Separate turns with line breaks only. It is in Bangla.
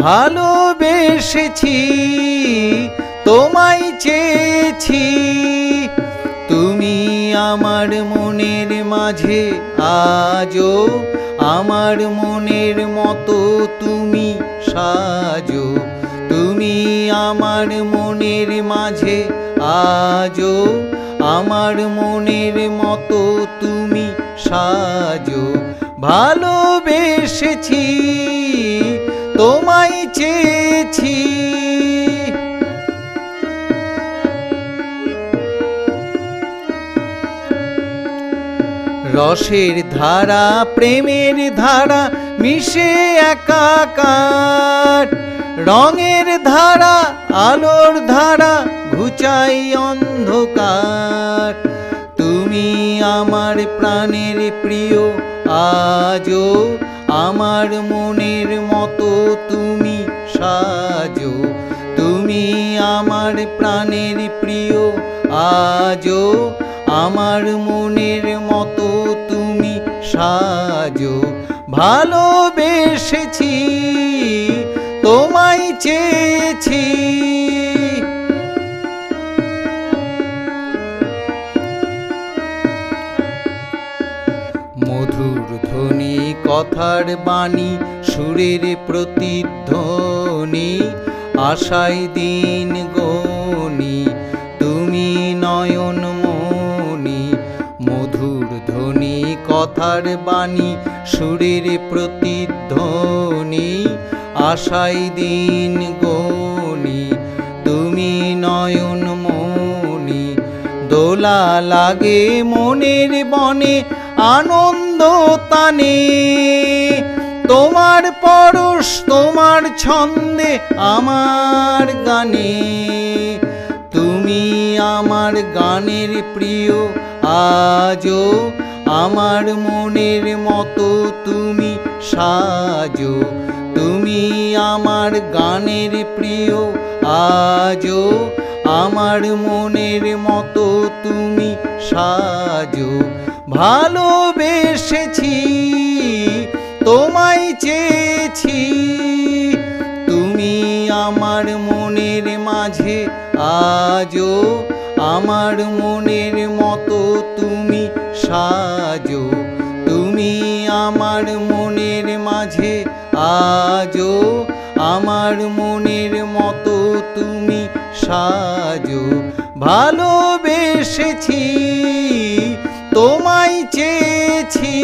ভালোবেসেছি তোমায় চেয়েছি, তুমি আমার মনের মাঝে আজো, আমার মনের মতো তুমি সাজো। তুমি আমার মনের মাঝে আজো, আমার মনের মতো তুমি সাজো। ভালোবেসেছি তোমায় চেয়েছি। রসের ধারা প্রেমের ধারা মিশে একাকার, রঙের ধারা আলোর ধারা ঘুচাই অন্ধকার। তুমি আমার প্রাণের প্রিয় আজো, আমার মনের মতো তুমি সাজো। তুমি আমার প্রাণের প্রিয় আজো, আমার মনের মতো তুমি সাজো। ভালোবেসেছি তোমায় চেয়েছি। মধুর ধ্বনি কথার বাণী সুরের প্রতিধ্বনি, আশায় দিন গনি তুমি নয়ন মনি। মধুর ধ্বনি কথার বাণী সুরের প্রতিধ্বনি, আশায় দিন গনি তুমি নয়ন মনি। দোলা লাগে মনের বনে আনন্দ তানে, তোমার পরশ তোমার ছন্দে আমার গানে। তুমি আমার গানের প্রিয় আজো, আমার মনের মতো তুমি সাজো। তুমি আমার গানের প্রিয় আজো, আমার মনের মতো তুমি সাজো। ভালোবেসেছি তোমায় চেয়েছি, তুমি আমার মনের মাঝে আজো, আমার মনের মতো তুমি সাজো। তুমি আমার মনের মাঝে আজো, আমার মনের মতো তুমি সাজো। ভালোবেসেছি তোমায় চেয়েছি।